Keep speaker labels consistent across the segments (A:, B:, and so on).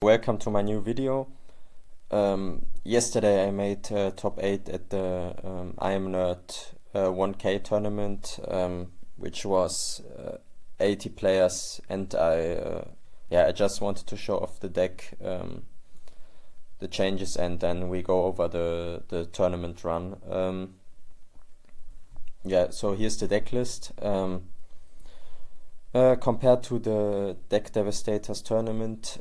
A: Welcome to my new video. Yesterday I made top 8 at the Imnerd 1K tournament, which was 80 players, and I just wanted to show off the deck, the changes, and then we go over the tournament run. So here's the deck list. Compared to the Deck Devastators tournament,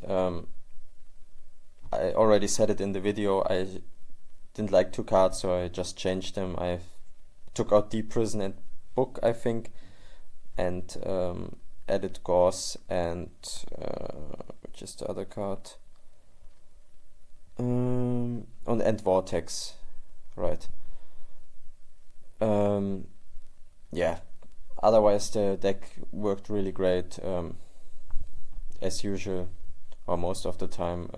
A: I already said it in the video, I didn't like 2 cards, so I just changed them. I took out Deep Prison and Book, I think, and added Gauze and which is the other card? And Vortex, right. Otherwise the deck worked really great, as usual, or most of the time.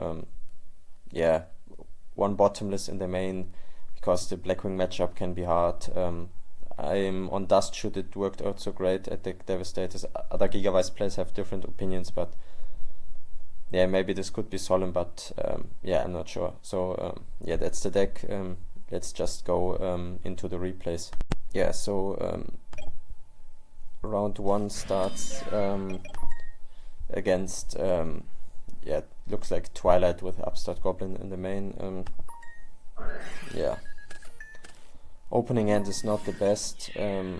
A: One bottomless in the main, because the Blackwing matchup can be hard. I'm on Dust Shoot, it worked out so great at the Devastators. Other Gigavice players have different opinions, but yeah, maybe this could be solemn, but I'm not sure. So that's the deck. Let's just go into the replays. Round 1 starts against it looks like Twilight with Upstart Goblin in the main. Opening hand is not the best. I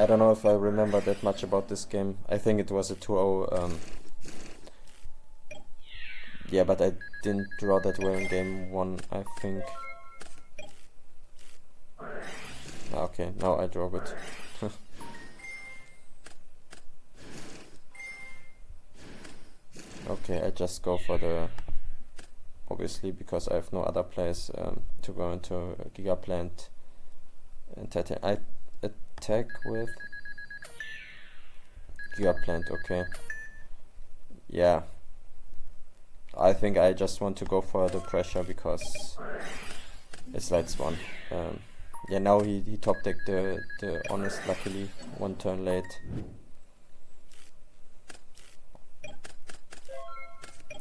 A: don't know if I remember that much about this game. I think it was a 2-0. But I didn't draw that well in game 1, I think. Okay, now I draw good. Okay, I just go for the, obviously because I have no other place to go into Gigaplant and Titan. I attack with Gigaplant, okay. Yeah, I think I just want to go for the pressure because it's lights 1. Now he top decked the Honest, luckily, 1 turn late.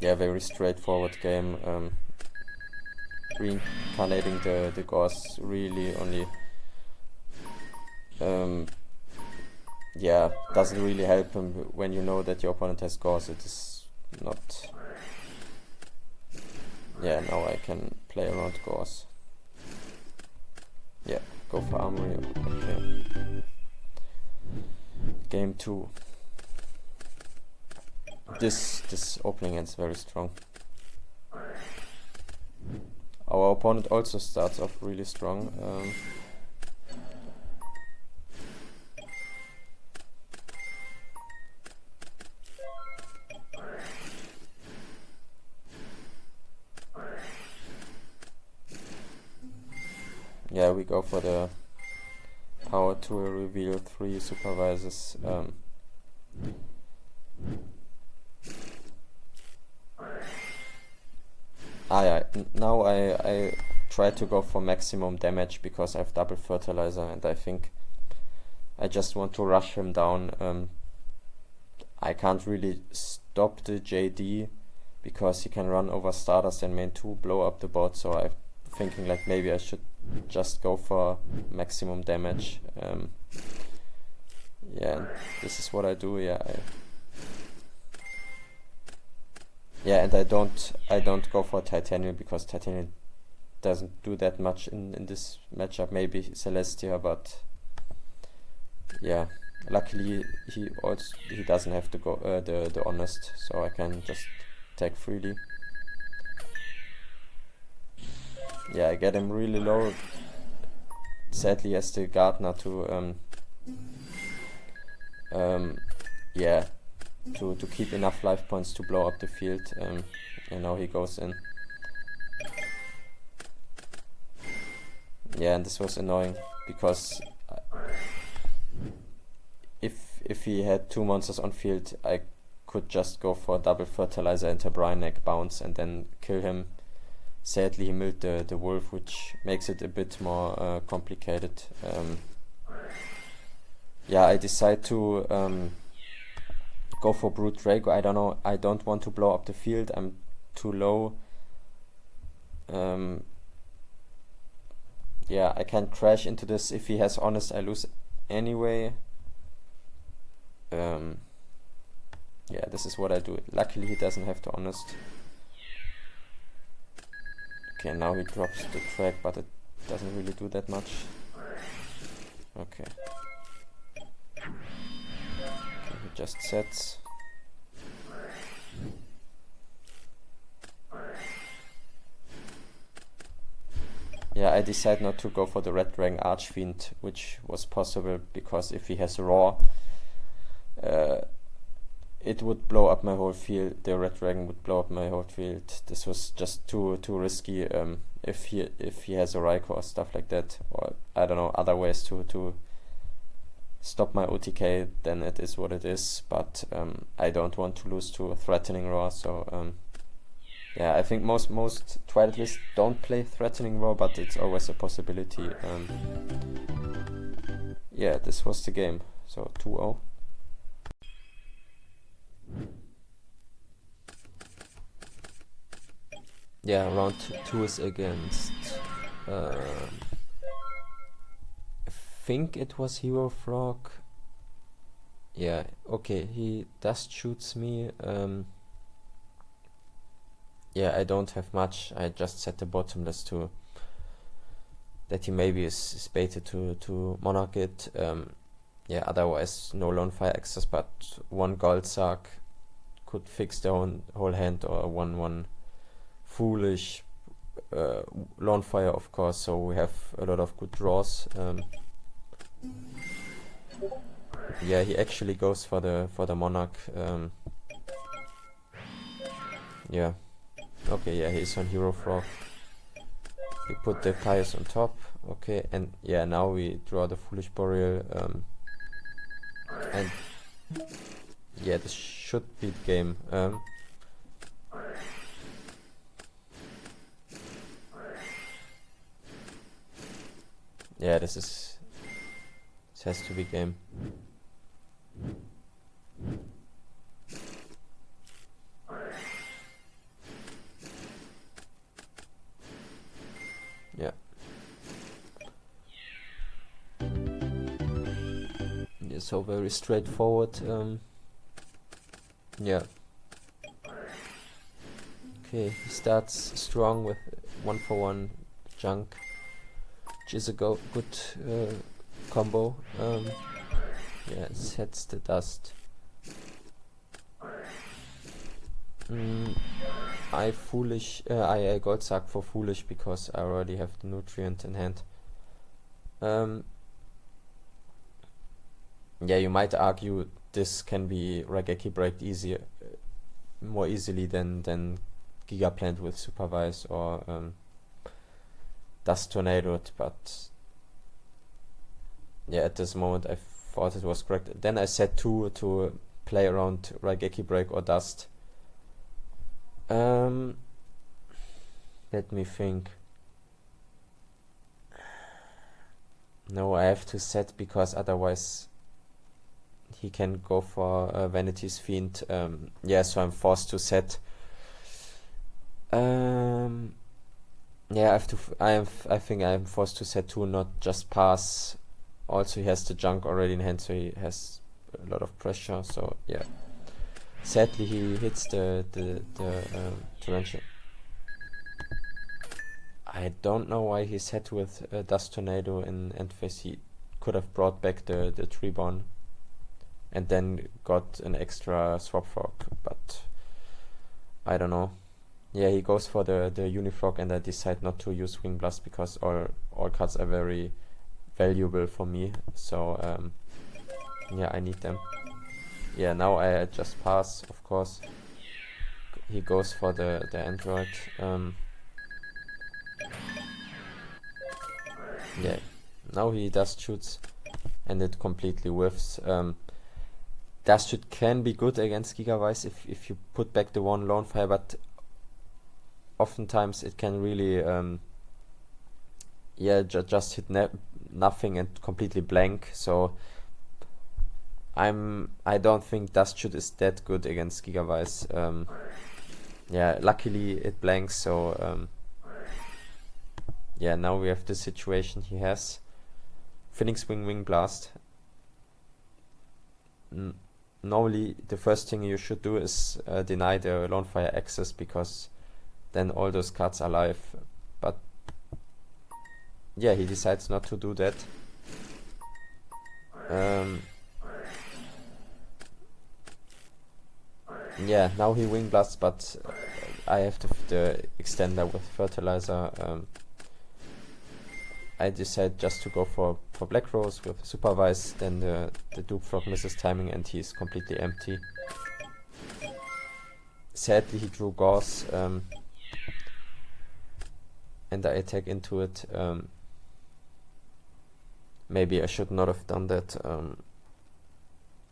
A: Very straightforward game. Reincarnating the Gauze really only doesn't really help him when you know that your opponent has Gauze. It is not. Now I can play around Gauze. Go for Armory. Okay. Game 2. This opening hand is very strong. Our opponent also starts off really strong. We go for the power to reveal 3 supervisors. Now I try to go for maximum damage because I have double fertilizer, and I think I just want to rush him down. I can't really stop the JD because he can run over Stardust and main 2, blow up the board, so I'm thinking like maybe I should just go for maximum damage. This is what I do. And I don't go for Titanium because Titanium doesn't do that much in this matchup. Maybe Celestia, but luckily he doesn't have to go the Honest, so I can just attack freely. I get him really low. Sadly, he has the Gardener to to keep enough life points to blow up the field. And now he goes in. And this was annoying because if he had 2 monsters on field, I could just go for double fertilizer into Brainek, bounce, and then kill him. Sadly, he milled the wolf, which makes it a bit more complicated. I decide to go for Brute Draco. I don't know. I don't want to blow up the field. I'm too low. Yeah, I can crash into this. If he has Honest, I lose anyway. Yeah, this is what I do. Luckily, he doesn't have to Honest. Okay, now he drops the track, but it doesn't really do that much. Okay. He just sets. Yeah, I decide not to go for the Red Dragon Archfiend, which was possible, because if he has Raw, it would blow up my whole field. The Red Dragon would blow up my whole field. This was just too risky. If he has a Raikou or stuff like that, or I don't know, other ways to stop my OTK, then it is what it is. But I don't want to lose to a Threatening Roar. So yeah, I think most Twilight lists don't play Threatening Roar, but it's always a possibility. Yeah, this was the game. So 2-0. Yeah, round 2 is against I think it was Hero Frog. Yeah, okay, he dust shoots me. Yeah, I don't have much. I just set the bottomless to that he maybe is baited to Monarch it. Yeah, otherwise no Lone Fire access, but one Gold Sark could fix their whole hand, or 1/1 Foolish, Lone Fire, of course. So we have a lot of good draws. Yeah, he actually goes for the Monarch. Yeah. Okay, yeah, he's on Hero Frog. We put the Caius on top. Okay, and yeah, now we draw the Foolish Boreal. And yeah, this should be the game. Yeah, this has to be game. Yeah. Yeah, so very straightforward. Yeah. Okay, he starts strong with 1-for-1 junk, which is a good combo. Yeah, sets the dust. I Gold Sark for Foolish because I already have the Nutrient in hand. Yeah, you might argue this can be Raigeki breaked more easily than Gigaplant with Supervise or Dust Tornadoed, but yeah, at this moment I thought it was correct. Then I set 2 to play around Raigeki break or Dust. Let me think. No, I have to set because otherwise he can go for Vanity's Fiend. Yeah, so I'm forced to set. Yeah, I think I'm forced to set 2, not just pass. Also, he has the junk already in hand, so he has a lot of pressure. So yeah, sadly he hits the Torrential. I don't know why he set with Dust Tornado in end phase. He could have brought back the Treeborn and then got an extra Swap Frog, but I don't know. Yeah, he goes for the Unifrog, and I decide not to use Wing Blast because all cards are very valuable for me. So yeah, I need them. Yeah, now I just pass, of course. He goes for the Android. Yeah, now he dust shoots, and it completely whiffs. Dust shoot can be good against Gigawise if you put back the one Lone Fire, but oftentimes it can really yeah just hit nothing and completely blank. So I don't think Dust Shoot is that good against Gigawise. Yeah, luckily it blanks, so yeah, now we have the situation he has. Phoenix Wing Blast. Normally the first thing you should do is deny the Lone Fire access, because then all those cards are live. But yeah, he decides not to do that. Yeah, now he Wing Blasts, but I have the extender with Fertilizer. I decide just to go for Black Rose with Supervise, then the Duke Frog misses timing and he's completely empty. Sadly he drew Gauss, and I attack into it. Maybe I should not have done that.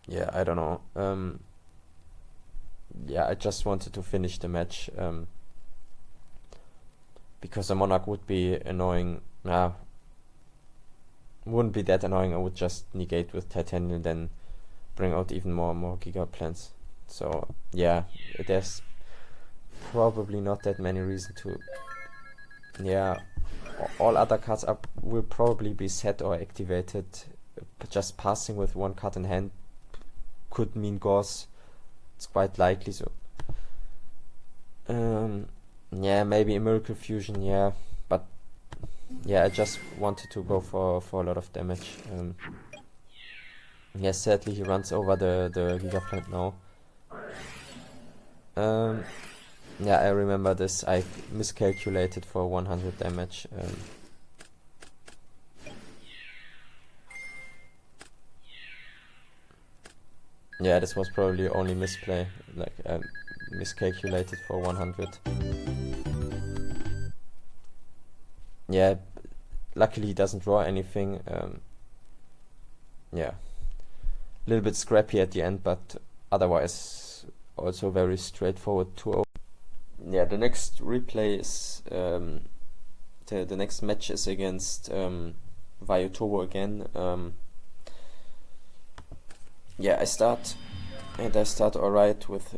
A: Yeah, I don't know. Yeah, I just wanted to finish the match, because a Monarch would be annoying. Wouldn't be that annoying. I would just negate with Titanium, then bring out even more Giga Plants. So yeah, there's probably not that many reasons to. Yeah, all other cards will probably be set or activated. Just passing with one card in hand could mean Gauss. It's quite likely. So yeah, maybe a Miracle Fusion. Yeah, but yeah, I just wanted to go for a lot of damage. Yeah, sadly he runs over the Giga Plant now. Yeah, I remember this. I miscalculated for 100 damage. Yeah, this was probably only misplay. Like, miscalculated for 100. Yeah, luckily he doesn't draw anything. Yeah, a little bit scrappy at the end, but otherwise also very straightforward 2-0. Yeah, the next replay is the next match is against Vay Turbo again. Yeah, I start alright with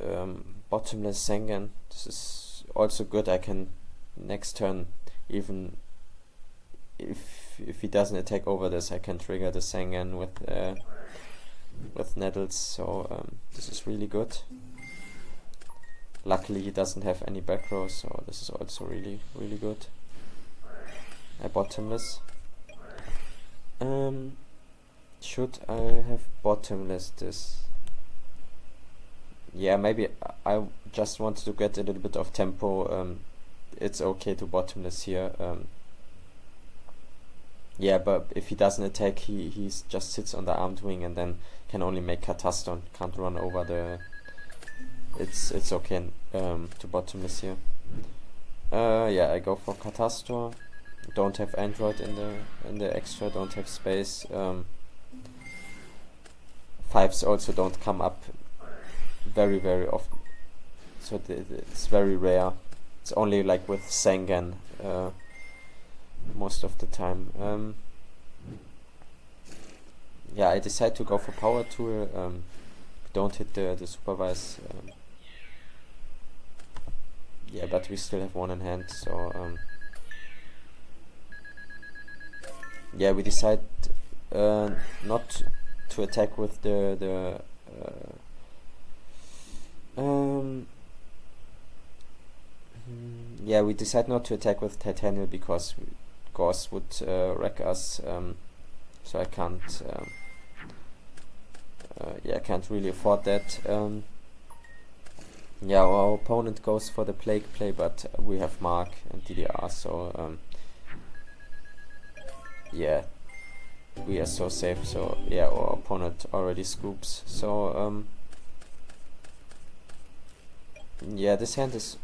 A: bottomless Sengen. This is also good. I can next turn, even if he doesn't attack over this, I can trigger the Sengen with Nettles. So this is really good. Luckily he doesn't have any back row, so this is also really good. I bottomless. Should I have bottomless this? Yeah, maybe I just wanted to get a little bit of tempo. It's okay to bottomless here. Yeah, but if he doesn't attack, he just sits on the armed wing and then can only make Cataston. Can't run over the. It's okay to bottomless here. Yeah, I go for Catastor. Don't have Android in the extra. Don't have space. Fives also don't come up very often, so it's very rare. It's only like with Sengen most of the time. Yeah, I decide to go for Power Tool. Don't hit the Supervise. Yeah, but we still have one in hand, so yeah, we decide not to attack with yeah, we decide not to attack with Titanium because Gauss would wreck us, so I can't yeah, I can't really afford that. Yeah, our opponent goes for the Plague play, but we have Mark and DDR, so yeah, we are so safe. So yeah, our opponent already scoops, so yeah, this hand is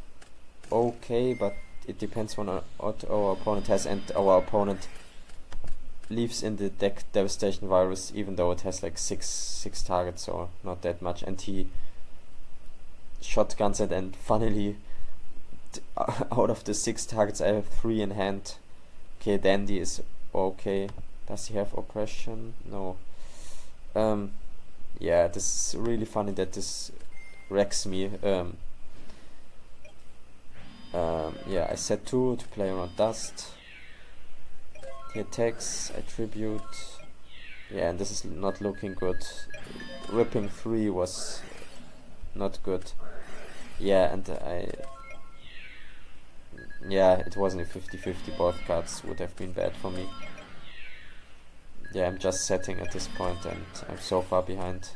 A: okay, but it depends on what our opponent has, and our opponent leaves in the deck Devastation Virus, even though it has like six targets, so not that much, and he shotguns it, and funnily out of the 6 targets I have 3 in hand. Okay, Dandy is okay. Does he have Oppression? No. Yeah, this is really funny that this wrecks me. Yeah, I set 2 to play around Dust. He attacks, I tribute. Yeah, and this is not looking good. Ripping 3 was not good. Yeah, and yeah, it wasn't a 50-50, both cards would have been bad for me. Yeah, I'm just setting at this point and I'm so far behind.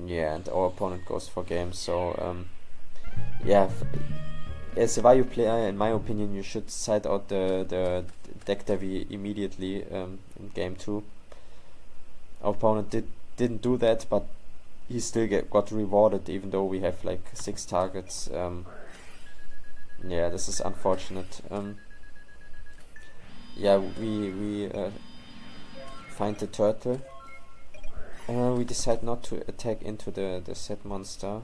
A: Yeah, and our opponent goes for game, so yeah, as a Vay player, in my opinion, you should side out the deck Devi immediately in game 2. Our opponent didn't do that, but he still got rewarded even though we have like 6 targets. Yeah, this is unfortunate. Yeah, we find the turtle. We decide not to attack into the set monster.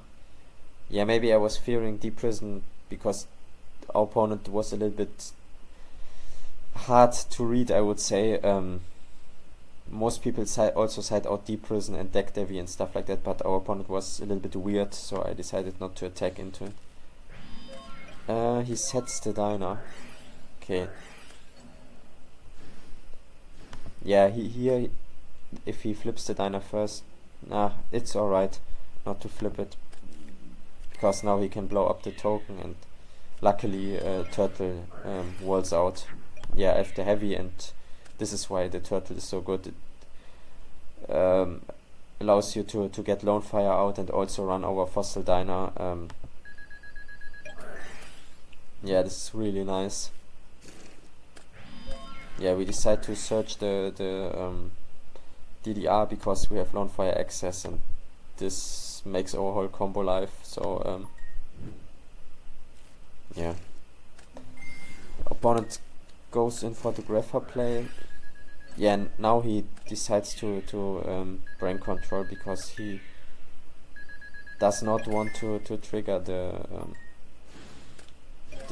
A: Yeah, maybe I was fearing Deep Prison because our opponent was a little bit hard to read, I would say. Most people also side out Deep Prison and Deck Devi and stuff like that, but our opponent was a little bit weird, so I decided not to attack into it. He sets the diner. Okay. Yeah, here, if he flips the diner first, it's alright not to flip it, because now he can blow up the token, and luckily turtle walls out. Yeah, after heavy, and this is why the turtle is so good. It allows you to get Lone Fire out and also run over Fossil Diner. Yeah, this is really nice. Yeah, we decide to search the DDR because we have Lone Fire access, and this makes our whole combo live. So yeah, opponent goes in for the Grapher play. Yeah, now he decides to brain control because he does not want to trigger the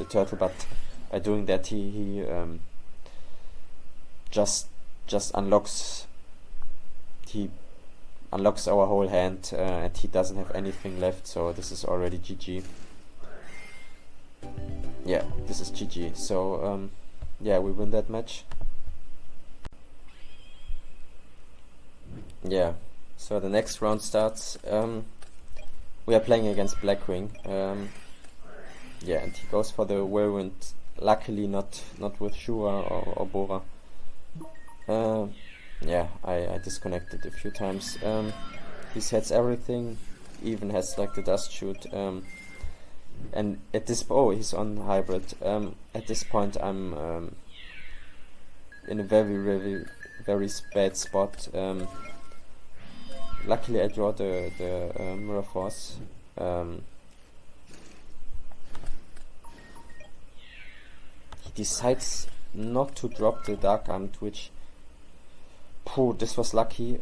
A: turtle, but by doing that he just unlocks our whole hand, and he doesn't have anything left, so this is already GG. Yeah, this is GG. So yeah, we win that match. Yeah, so the next round starts. We are playing against Blackwing. Yeah, and he goes for the Whirlwind. Luckily not with Shura or Bora. Yeah, I disconnected a few times. He sets everything, even has like the dust shoot. And at this he's on hybrid. At this point I'm in a very bad spot. Luckily I draw the Mirror Force. He decides not to drop the Dark Armed, which this was lucky.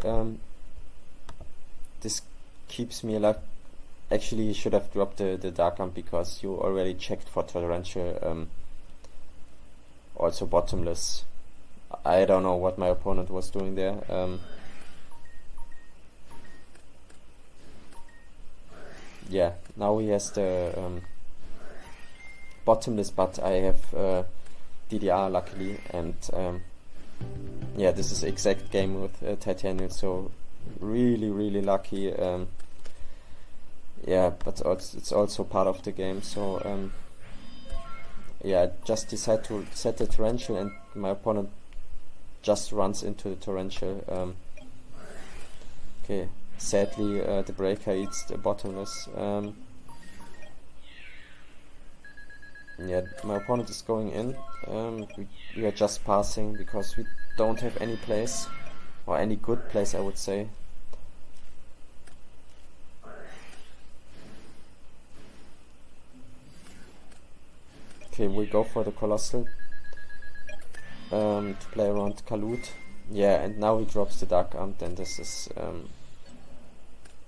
A: This keeps me alive. Actually, he should have dropped the Dark Arm because you already checked for Torrential. Also bottomless. I don't know what my opponent was doing there. Yeah, now he has the bottomless, but I have DDR luckily, and yeah, this is exact game with Titanium, so really lucky. Yeah, but it's also part of the game, so yeah, I just decide to set the Torrential, and my opponent just runs into the Torrential. Okay, sadly the Breaker eats the bottomless. Yeah, my opponent is going in. We are just passing because we don't have any place, or any good place, I would say. Okay, we go for the Colossal to play around Kalut. Yeah, and now he drops the Dark Armed, and this is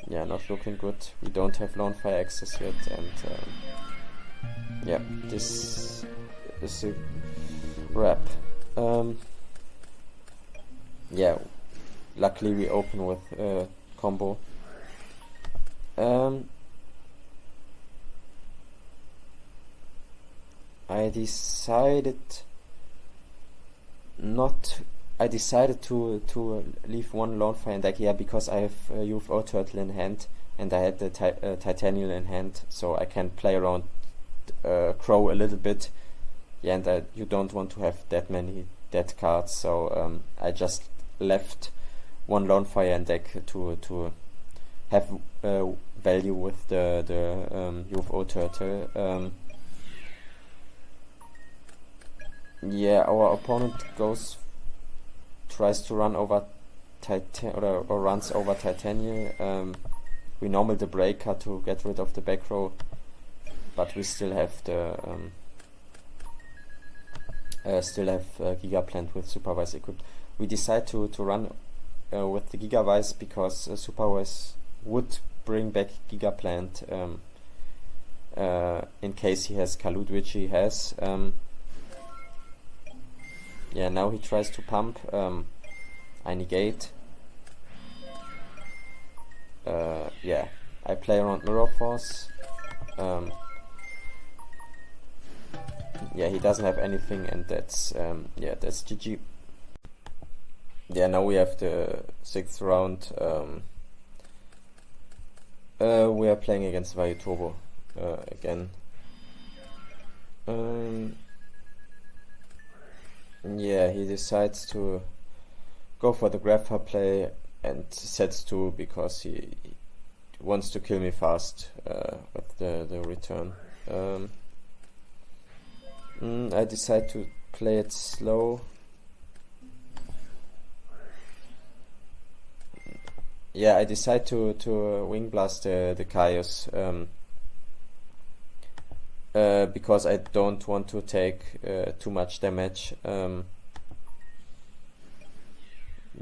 A: yeah, not looking good. We don't have Lone Fire access yet, and yeah, this is a wrap. yeah, luckily we open with combo. I decided to leave one lone fire in deck, yeah, because I have UFO turtle in hand and I had the titanium in hand, so I can play around crow a little bit. Yeah, and you don't want to have that many dead cards, so I just left one lone fire in deck to have value with the UFO turtle. Yeah, our opponent tries to run over or runs over titanium. We normal the breaker to get rid of the back row, but we still have the Gigaplant with Supervise equipped. We decide to run with the Gigavise because Supervise would bring back Gigaplant in case he has Kalut, which he has. Yeah, now he tries to pump. I negate. Yeah, I play around Mirror Force. Yeah, he doesn't have anything, and that's GG. Yeah, now we have the 6th round. We are playing against Vay Turbo again. Yeah, he decides to go for the Grapher play and sets 2 because he wants to kill me fast with the return. I decide to play it slow. Yeah, I decide to Wing Blast the Chaos because I don't want to take too much damage.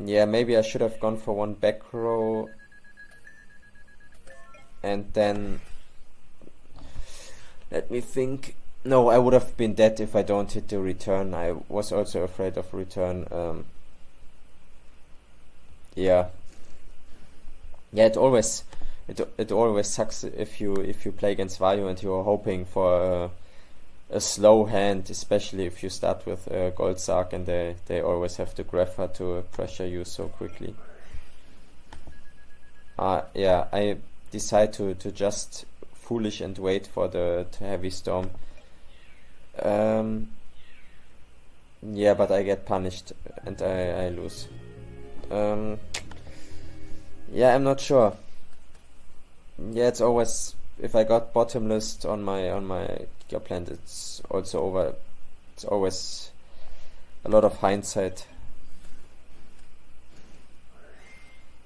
A: Yeah, maybe I should have gone for one back row and then let me think. No, I would have been dead if I don't hit the return. I was also afraid of return. Yeah, it always sucks if you play against Vayu and you're hoping for a slow hand, especially if you start with Gold Sark and they always have the Grapher to pressure you so quickly. Yeah, I decide to just foolish and wait for the heavy storm. Yeah, but I get punished and I lose. Yeah, I'm not sure. Yeah, it's always, if I got bottomless on my Gigaplant, it's also over. It's always a lot of hindsight.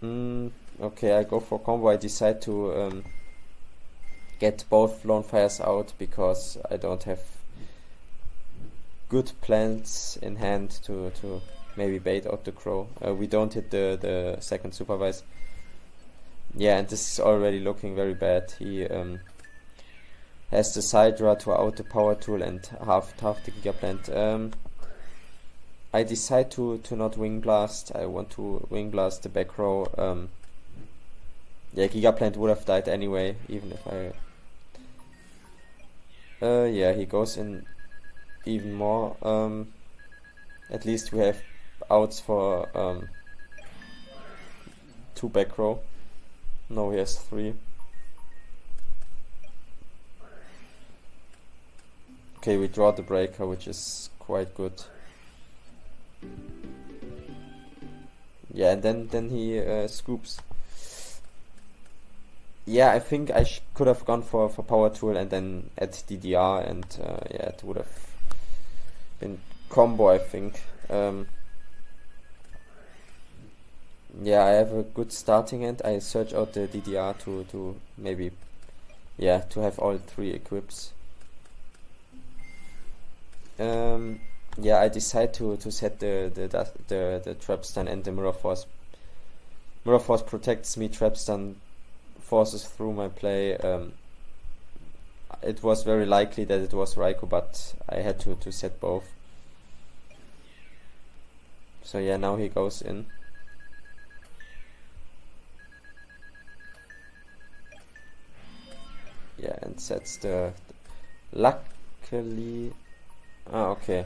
A: Okay, I go for combo. I decide to get both lone fires out because I don't have good plans in hand to maybe bait out the crow. We don't hit the second Supervise. Yeah, and this is already looking very bad. He has the Sidra to out the power tool and half the Gigaplant. I decide to not Wing Blast. I want to Wing Blast the back row. Yeah, Gigaplant would have died anyway, even if I... yeah, he goes in even more. At least we have outs for 2 back row. No, he has 3. Okay, we draw the breaker, which is quite good. Yeah, and then he scoops. Yeah, I think I could have gone for power tool and then add DDR, and yeah, it would have been combo, I think. Yeah, I have a good starting end. I search out the DDR to maybe, yeah, to have all 3 equips. Yeah, I decide to set the trap stun and the mirror force. Mirror force protects me. Trap stun forces through my play. It was very likely that it was Raikou, but I had to set both. So yeah, now he goes in. Yeah, and sets the luckily. Okay.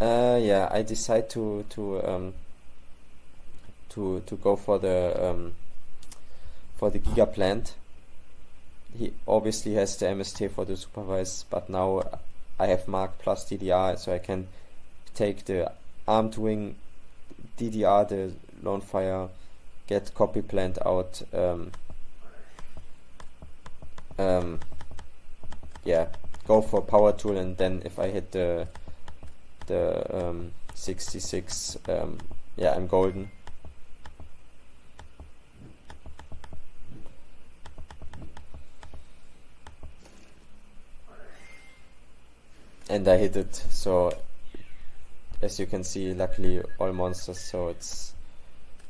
A: Yeah, I decide to go for the Giga Plant. He obviously has the MST for the supervise, but now I have Mark plus DDR, so I can take the Armed Wing, DDR the Lone Fire, get Copy Plant out. Yeah, go for Power Tool, and then if I hit the 66, yeah, I'm golden. And I hit it, so as you can see, luckily all monsters, so it's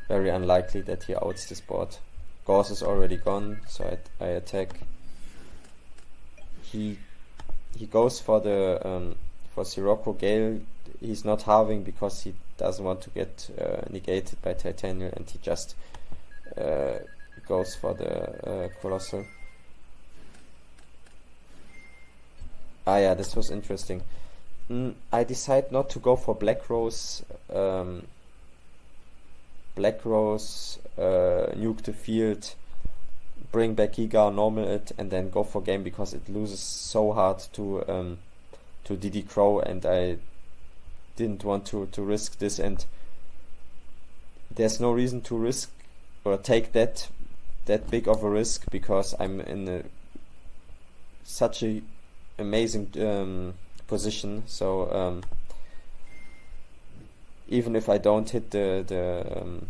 A: very unlikely that he outs this board. Gauss is already gone, so I attack. He goes for the for Sirocco Gale. He's not halving because he doesn't want to get negated by Titanium, and he just goes for the Colossal. Yeah, this was interesting. I decide not to go for Black Rose. Black Rose, nuke the field, bring back Giga, normal it, and then go for game because it loses so hard to DD Crow, and I didn't want to risk this, and there's no reason to risk or take that big of a risk because I'm in such a amazing position. So even if I don't hit the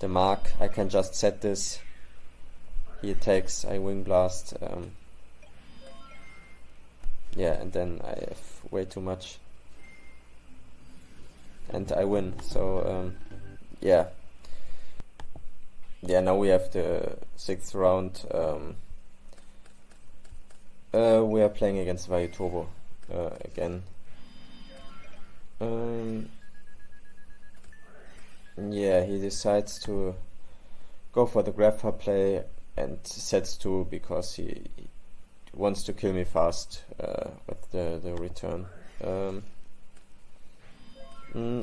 A: mark, I can just set this. He attacks, I Wing Blast. Yeah, and then I have way too much, and I win. So yeah. Yeah, now we have the 6th round. We are playing against Vay Turbo again. Yeah, he decides to go for the Grapher play and sets 2 because he wants to kill me fast with the return.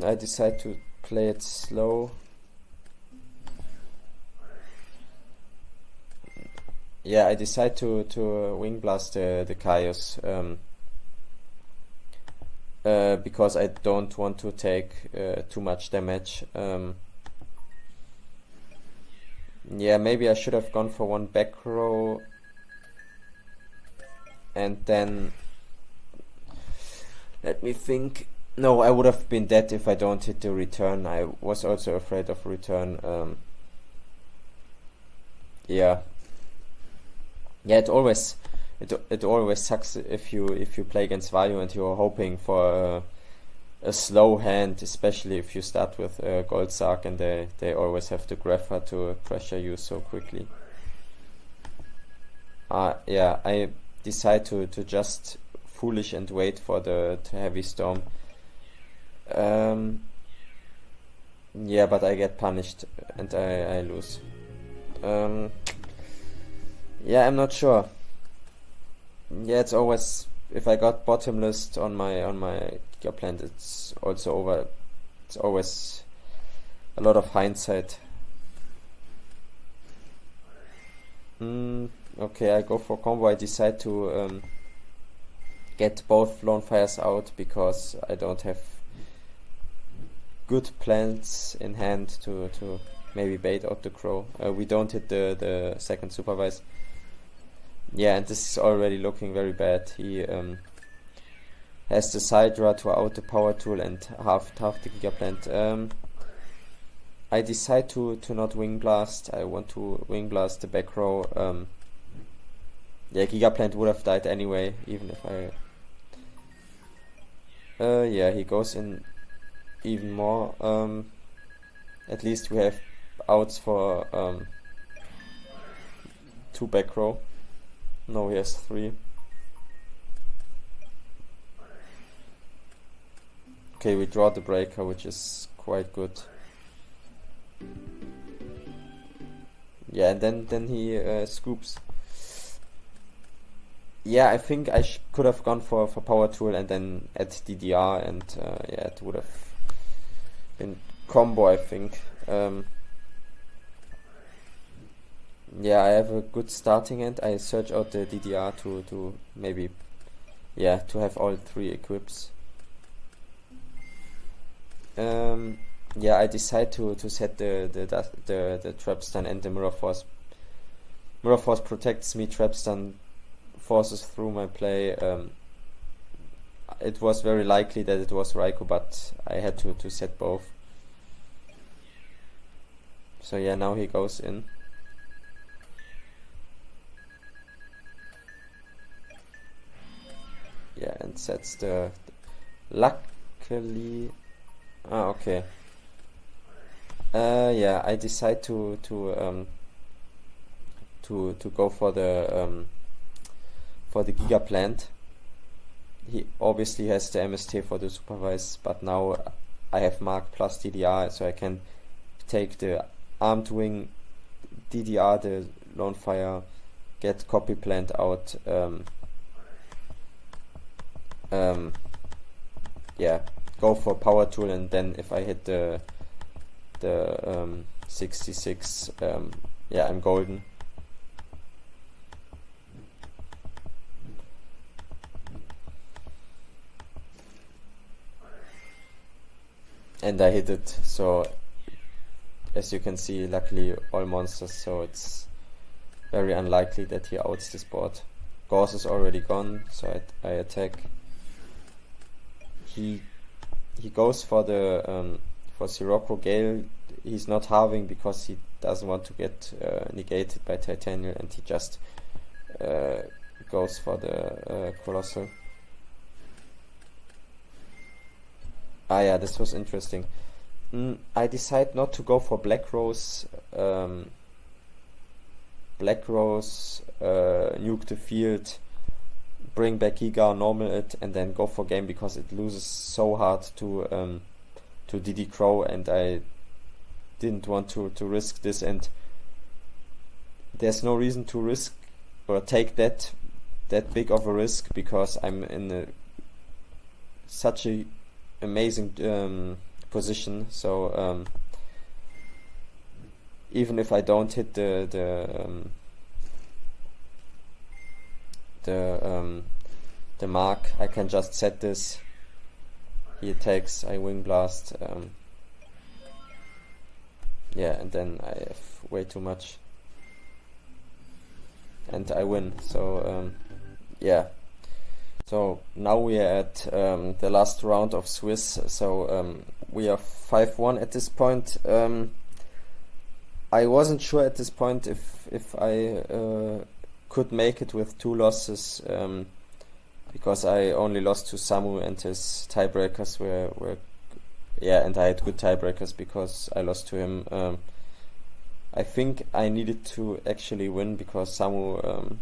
A: I decide to play it slow. Yeah, I decide to Wing Blast the Chaos because I don't want to take too much damage. Yeah, maybe I should have gone for one back row, and then let me think. No, I would have been dead if I don't hit the return. I was also afraid of return. Yeah. Yeah, it always sucks if you play against Vayu and you're hoping for a slow hand, especially if you start with Gold Sark and they always have the Grapher to pressure you so quickly. Yeah, I decide to just foolish and wait for the Heavy Storm. Yeah, but I get punished and I lose. Yeah, I'm not sure. Yeah, it's always, if I got bottomless on my Giga Plant, it's also over. It's always a lot of hindsight. Okay, I go for combo. I decide to get both Lone Fires out because I don't have good plans in hand to maybe bait out the Crow. We don't hit the second supervise. Yeah, and this is already looking very bad. He has the Sidra to out the Power Tool and half the Giga Plant. I decide to not Wing Blast. I want to Wing Blast the back row. Yeah, Giga Plant would have died anyway, even if I... yeah, he goes in even more. At least we have outs for 2 back row. No, he has 3. Okay, we draw the breaker, which is quite good. Yeah, and then he scoops. Yeah, I think I could have gone for power tool and then add DDR, and yeah, it would have been combo, I think. Yeah, I have a good starting end. I search out the DDR to maybe, yeah, to have all three equips. Yeah, I decide to set the trap stun and the mirror force. Mirror force protects me, trap stun forces through my play. It was very likely that it was Raikou, but I had to set both. So yeah, now he goes in. Yeah, and sets the luckily. Okay. Yeah, I decide to go for the Giga Plant. He obviously has the MST for the supervise, but now I have Mark plus DDR, so I can take the Armed Wing, DDR, the Lone Fire, get Copy Plant out. Yeah, go for power tool, and then if I hit the 66, yeah, I'm golden. And I hit it, so as you can see, luckily all monsters, so it's very unlikely that he outs this board. Gauss is already gone, so I attack. He goes for the for Sirocco Gale. He's not halving because he doesn't want to get negated by Titanium, and he just goes for the Colossal. Ah yeah, this was interesting. I decide not to go for Black Rose. Black Rose, nuke the field, bring back Giga, normal it, and then go for game because it loses so hard to DD Crow, and I didn't want to risk this, and there's no reason to risk or take that big of a risk because I'm in such a amazing position. So even if I don't hit the mark, I can just set this. He attacks, I wing blast. Yeah, and then I have way too much, and I win. So yeah. So now we are at the last round of Swiss. So we are 5-1 at this point. I wasn't sure at this point if I could make it with 2 losses, because I only lost to Samu, and his tiebreakers were yeah, and I had good tiebreakers because I lost to him. I think I needed to actually win because Samu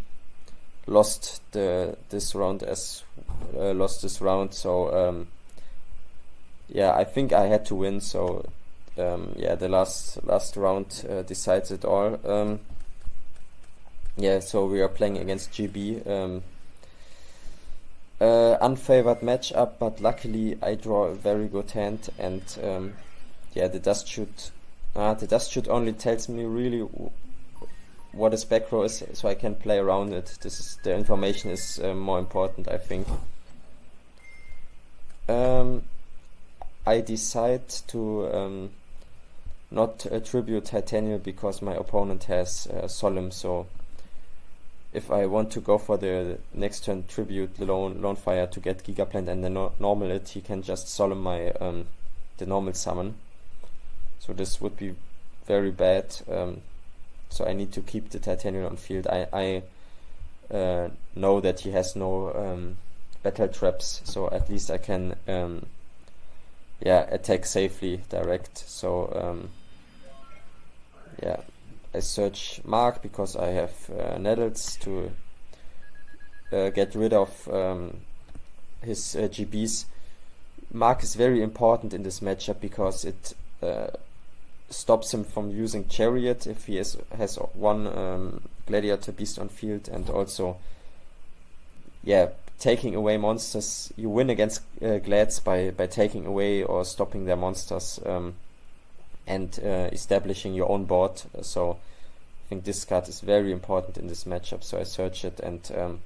A: lost this round. So yeah, I think I had to win. So yeah, the last round decides it all. Yeah, so we are playing against GB. Unfavored matchup, but luckily I draw a very good hand, and yeah, the dust shoot only tells me really what his back row is, so I can play around it. The information is more important, I think. I decide to not attribute Titanium because my opponent has Solemn, so if I want to go for the next turn tribute the Lone Fire to get Gigaplant and then normal it, he can just Solemn my the normal summon. So this would be very bad. So I need to keep the Titanium on field. I know that he has no battle traps, so at least I can yeah, attack safely direct. So yeah, I search Mark because I have Nettles to get rid of his GBs. Mark is very important in this matchup because it stops him from using Chariot if he has one Gladiator beast on field, and also taking away monsters. You win against Glads by taking away or stopping their monsters and establishing your own board. So I think this card is very important in this matchup, so I search it, and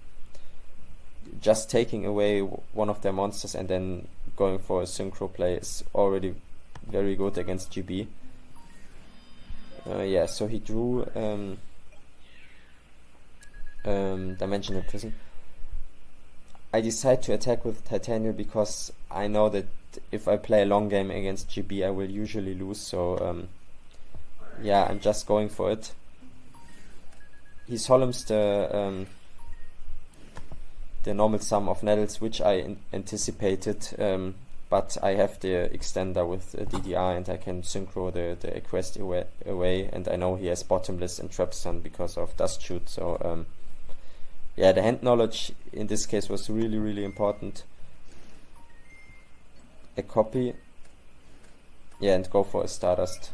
A: just taking away one of their monsters and then going for a synchro play is already very good against GB. So he drew Dimensional Prison. I decide to attack with Titanial because I know that if I play a long game against GB, I will usually lose. So I'm just going for it. He solemns the normal sum of Nettles, which I anticipated, but I have the extender with DDR, and I can synchro the Equest away, and I know he has Bottomless and Trap Stun because of Dust Shoot. So the hand knowledge in this case was really, really important. A copy, and go for a Stardust.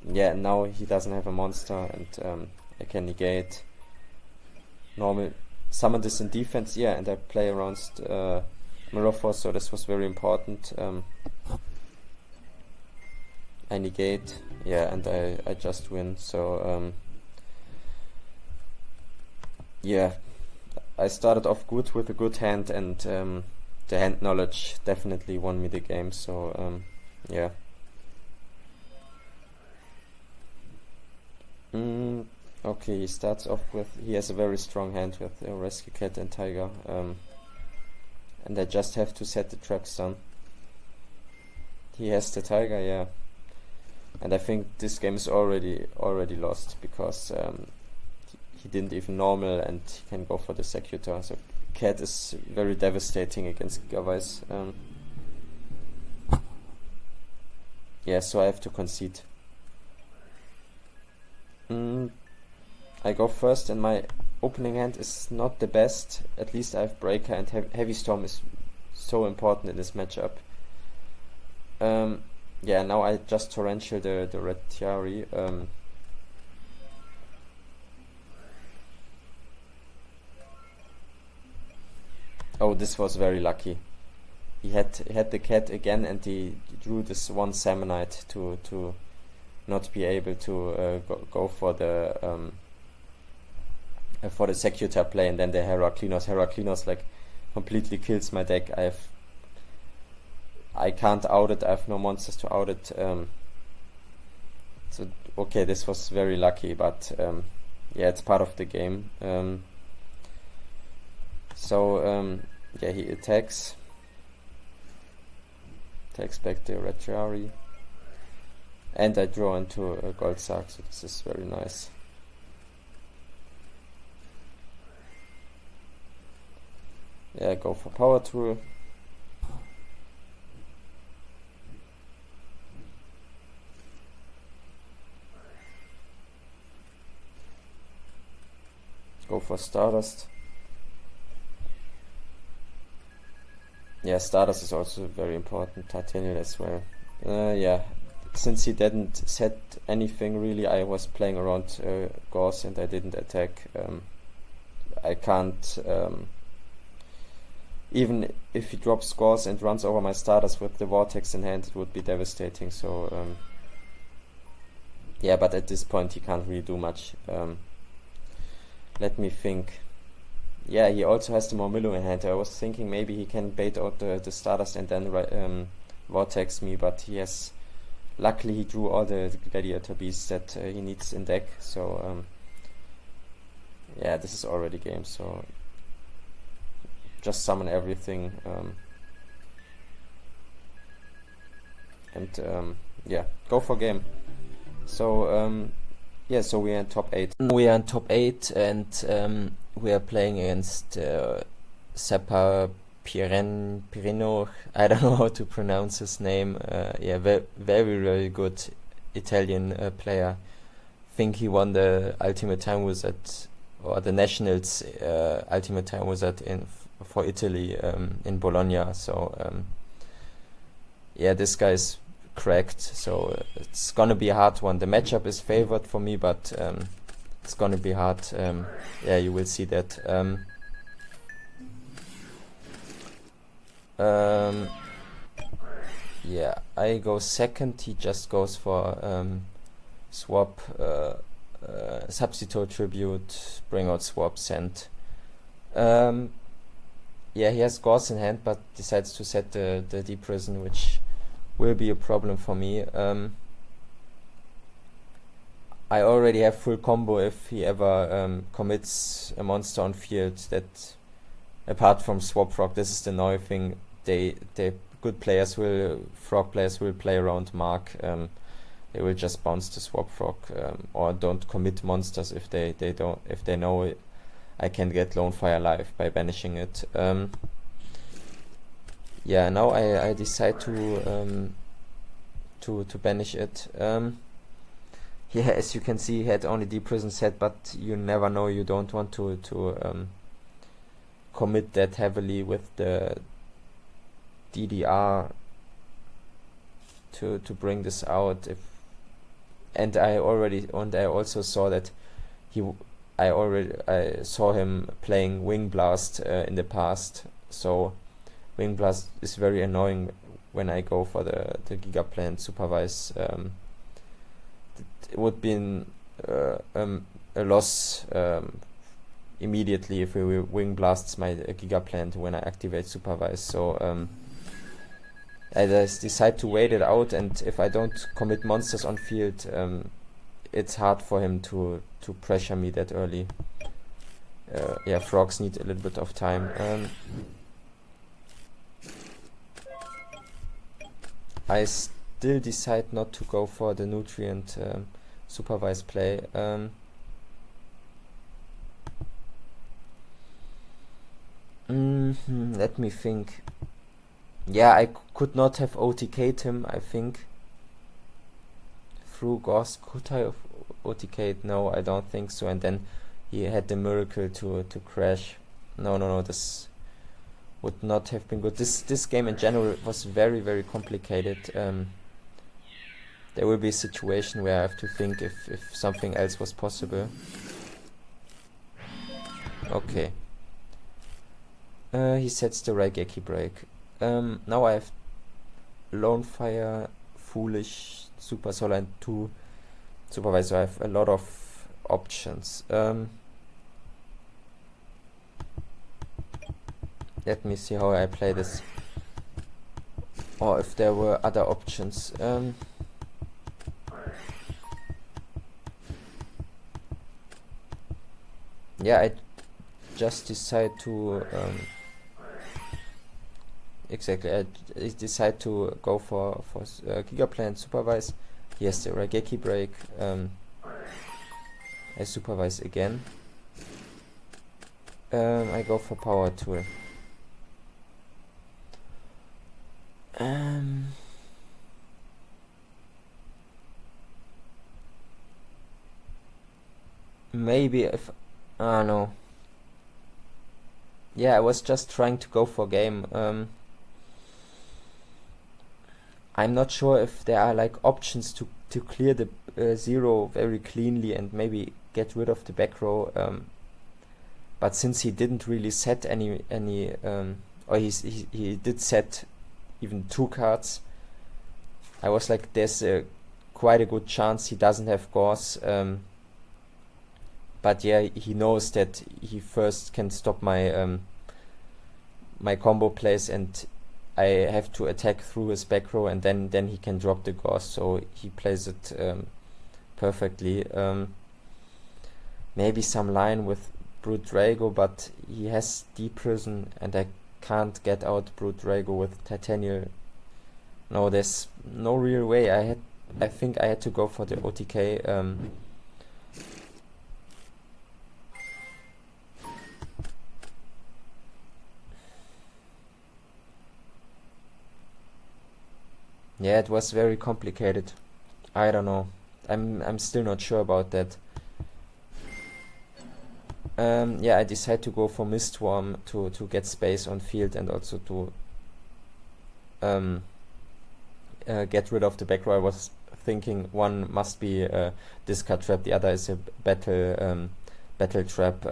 A: And now he doesn't have a monster, and I can negate. Normal summon this in defense, and I play around Mirror Force, so this was very important. I negate, and I just win. So I started off good with a good hand, and the hand knowledge definitely won me the game. So okay, he starts off with, he has a very strong hand with Rescue Cat and Tiger, and I just have to set the trap stun. He has the Tiger, and I think this game is already lost because he didn't even normal, and he can go for the Secutor. So Cat is very devastating against Gigavise. So I have to concede. I go first, and my opening hand is not the best. At least I have Breaker, and Heavy Storm is so important in this matchup. Now I just Torrential the Red Tiari. Oh, this was very lucky. He had the Cat again, and he drew this one Sammonite to not be able to go for the Secutor play, and then the Heraclinos like completely kills my deck. I can't out it. I have no monsters to out it. So okay, this was very lucky, but it's part of the game. He attacks back the Retriari, and I draw into a Gold Sark, so this is very nice. I go for Power Tool. Go for Stardust. Stardust is also very important. Titanial as well. Since he didn't set anything really, I was playing around Gauss, and I didn't attack. I can't, even if he drops Gauss and runs over my Stardust with the Vortex in hand, it would be devastating. So but at this point he can't really do much. Let me think. He also has the Mormillo in hand. I was thinking maybe he can bait out the Stardust and then Vortex me, but he has, luckily he drew all the Gladiator beasts that he needs in deck. So this is already game. So just summon everything, and go for game. So so we are in top 8. We are in top 8, and we are playing against Seppa Pirino. I don't know how to pronounce his name. Very, very good Italian player. I think he won the Ultimate Time Wizard, or the Nationals Ultimate Time Wizard for Italy in Bologna. So yeah, this guy is cracked, so it's gonna be a hard one. The matchup is favored for me, but it's gonna be hard. Yeah, you will see that. Yeah, I go second. He just goes for swap, substitute tribute, bring out swap, send. Yeah, he has Gauss in hand, but decides to set the deep prison, which will be a problem for me. I already have full combo if he ever commits a monster on field. That, apart from swap frog, this is the annoying thing. They good players frog players will play around Mark. They will just bounce the swap frog, or don't commit monsters if they know I can get Lone Fire live by banishing it. Yeah, now I decide to banish it. Yeah, as you can see, he had only deep prison set, but you never know. You don't want to commit that heavily with the DDR to bring this out. And I also saw that I saw him playing Wing Blast in the past, so Wing Blast is very annoying when I go for the Gigaplant Supervise. It would be a loss immediately if we Wing Blasts my Gigaplant when I activate Supervise, so I just decide to wait it out, and if I don't commit monsters on field, it's hard for him to pressure me that early. Yeah, frogs need a little bit of time. I still decide not to go for the nutrient supervised play. Let me think. Yeah, I could not have OTK'd him, I think. Through Gauss, could I have OTK'd? No, I don't think so. And then he had the miracle to crash. No, this would not have been good. This game in general was very, very complicated. There will be a situation where I have to think if something else was possible. Okay. He sets the Raigeki break. Now I have Lone Fire, Foolish, Super Solar, and 2 Supervisor. I have a lot of options. Let me see how I play this, or if there were other options. Yeah, I just decide to exactly. I decide to go for Gigaplant Supervise. He has the Raigeki break. I supervise again. I go for Power Tool. Maybe if no. Yeah, I was just trying to go for game. I'm not sure if there are like options to clear the 0 very cleanly and maybe get rid of the back row. But since he didn't really set any or he did set even 2 cards, I was like, there's quite a good chance he doesn't have Gauss. But yeah, he knows that he first can stop my my combo plays, and I have to attack through his back row, and then he can drop the Gauss, so he plays it perfectly. Maybe some line with Brute Drago, but he has Deep Prison, and I can't get out Brute Drago with Titanial. No, there's no real way. I think I had to go for the OTK. Yeah, it was very complicated. I don't know. I'm still not sure about that. Yeah, I decide to go for Mistworm to get space on field, and also to get rid of the back row. I was thinking one must be a discard trap, the other is a battle trap.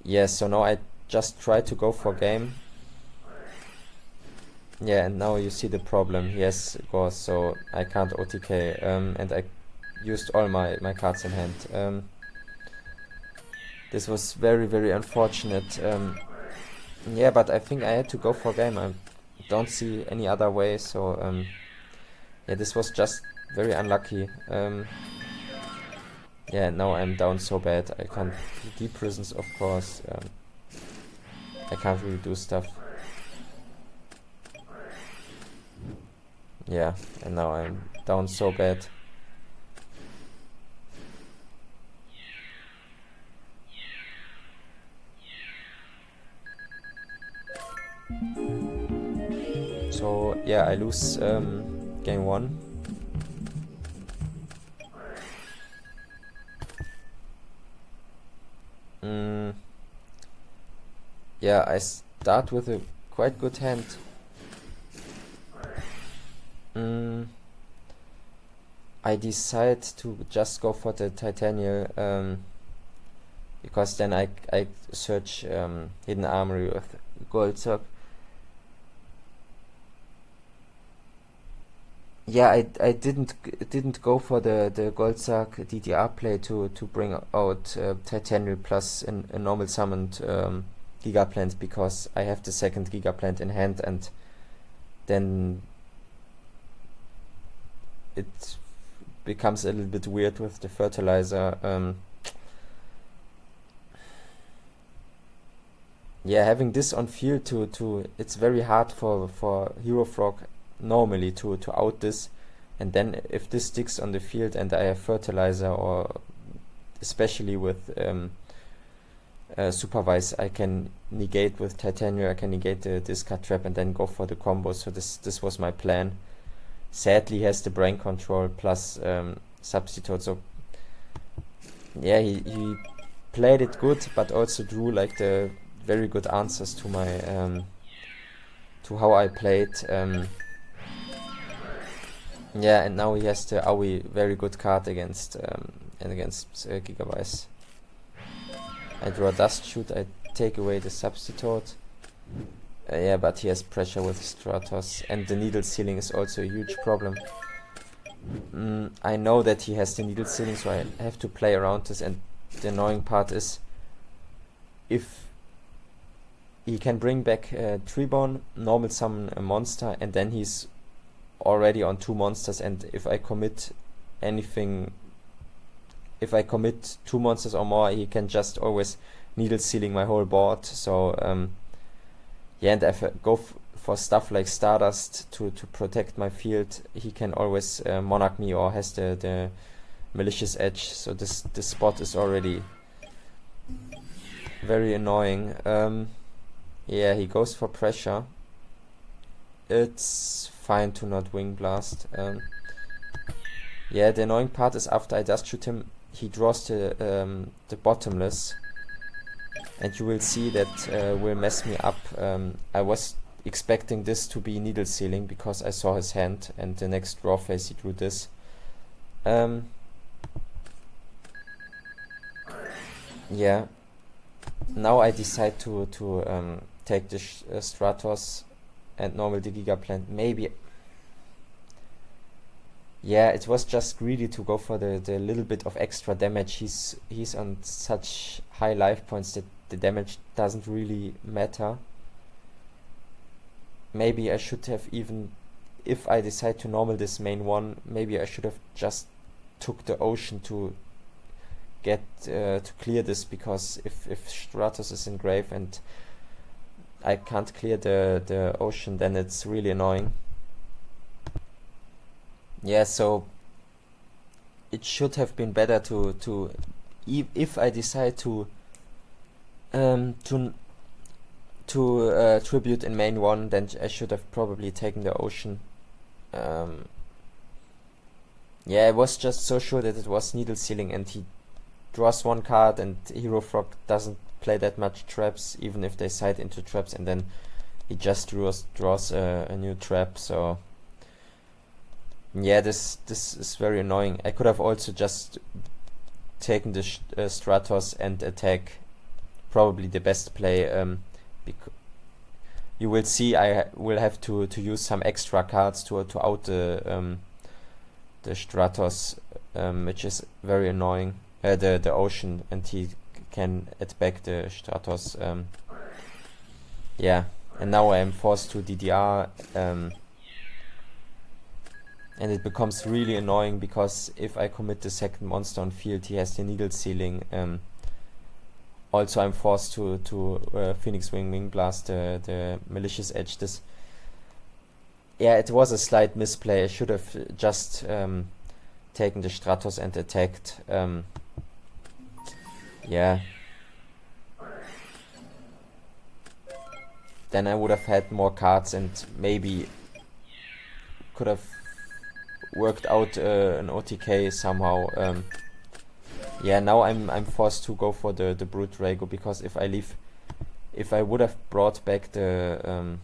A: Yeah, so now I just try to go for game. Yeah, and now you see the problem. He has Gauss, so I can't OTK, and I used all my cards in hand. This was very, very unfortunate. Yeah, but I think I had to go for game. I don't see any other way, so yeah, this was just very unlucky. Yeah, now I'm down so bad. I can't deep prisons, of course. I can't really do stuff. Yeah, and now I'm down so bad. So yeah, I lose game 1. Yeah, I start with a quite good hand. I decide to just go for the Titanial, because then I search Hidden Armory with Gold Sock. Yeah, I didn't go for the Gold Sock DDR play to bring out Titanial plus a normal summoned Gigaplant, because I have the second Gigaplant in hand, and then it becomes a little bit weird with the fertilizer. Yeah, having this on field to it's very hard for Hero Frog normally to out this, and then if this sticks on the field and I have fertilizer, or especially with Supervise, I can negate with Titania, I can negate the discard trap and then go for the combo. So this was my plan. Sadly, he has the brain control plus substitute, so yeah, he played it good, but also drew like the very good answers to my to how I played. Yeah, and now he has the Aoi, very good card against Gigavice. I draw Dust Shoot, I take away the substitute. Yeah, but he has pressure with Stratos, and the needle ceiling is also a huge problem. I know that he has the needle ceiling, so I have to play around this, and the annoying part is if he can bring back Treeborn, normal summon a monster, and then he's already on 2 monsters, and if I commit anything, if I commit 2 monsters or more, he can just always needle ceiling my whole board. So yeah, and if I go for stuff like Stardust to protect my field, he can always monarch me or has the malicious edge. So this spot is already very annoying. Yeah, he goes for pressure. It's fine to not Wing Blast. Yeah, the annoying part is after I Dust Shoot him, he draws the Bottomless, and you will see that will mess me up. I was expecting this to be needle sealing because I saw his hand, and the next draw phase he drew this. Yeah, now I decide to take the Stratos and normal the Gigaplant. Maybe, yeah, it was just greedy to go for the little bit of extra damage. He's on such high life points that the damage doesn't really matter. Maybe I should have, even if I decide to normal this main one, maybe I should have just took the Ocean to get to clear this, because if Stratos is in grave and I can't clear the Ocean, then it's really annoying. Yeah, so it should have been better to if I decide to tribute in main one, then I should have probably taken the Ocean. Yeah, I was just so sure that it was needle sealing, and he draws 1 card, and Hero Frog doesn't play that much traps, even if they side into traps, and then he just draws a new trap. So yeah, this is very annoying. I could have also just taken the Stratos and attack. Probably the best play. Because you will see I will have to use some extra cards to out the Stratos, which is very annoying. The Ocean, and he can attack the Stratos. Yeah, and now I am forced to DDR, and it becomes really annoying because if I commit the second monster on field, he has the needle ceiling. Also, I'm forced to Phoenix Wing Blast the Malicious Edge. Yeah, it was a slight misplay. I should have just taken the Stratos and attacked. Yeah. Then I would have had more cards and maybe could have worked out an OTK somehow. Yeah, now I'm forced to go for the Brute Drago, because if I would have brought back the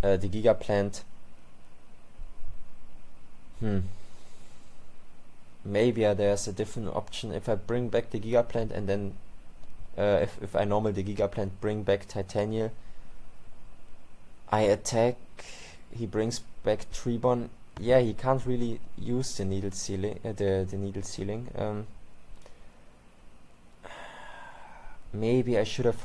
A: Giga Plant, maybe there's a different option. If I bring back the Giga Plant and then if I normal the Giga Plant, bring back Titanial, I attack, he brings back Trebon. Yeah, he can't really use the needle ceiling. The needle ceiling. Maybe I should have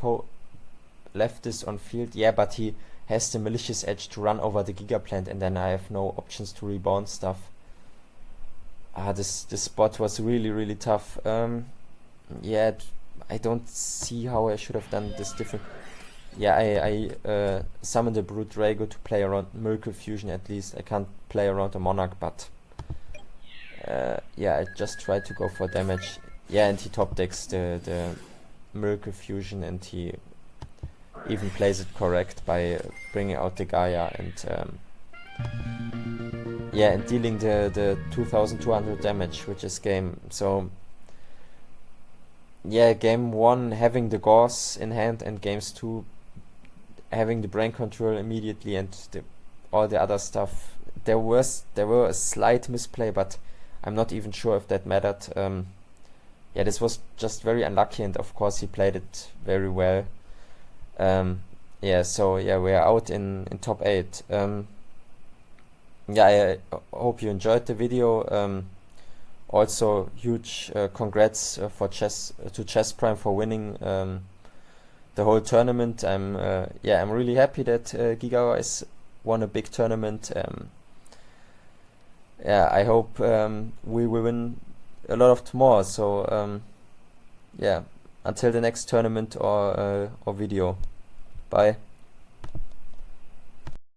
A: left this on field. Yeah, but he has the Malicious Edge to run over the Giga Plant, and then I have no options to reborn stuff. This spot was really tough. Yeah, I don't see how I should have done this different. Yeah, I summoned the Brute Drago to play around Miracle Fusion at least. I can't play around the Monarch, but yeah, I just tried to go for damage. Yeah, and he top decks the Miracle Fusion, and he even plays it correct by bringing out the Gaia and yeah, and dealing the 2200 damage, which is game. So yeah, game 1 having the Gauss in hand, and games 2 having the brain control immediately, and all the other stuff. There were a slight misplay, but I'm not even sure if that mattered. Yeah, this was just very unlucky, and of course he played it very well. Yeah, so yeah, we're out in top 8. Yeah, I hope you enjoyed the video. Also, huge congrats to Chess Prime for winning the whole tournament. I'm really happy that GigaWise won a big tournament. Yeah, I hope we will win a lot of more. So yeah, until the next tournament or video. Bye.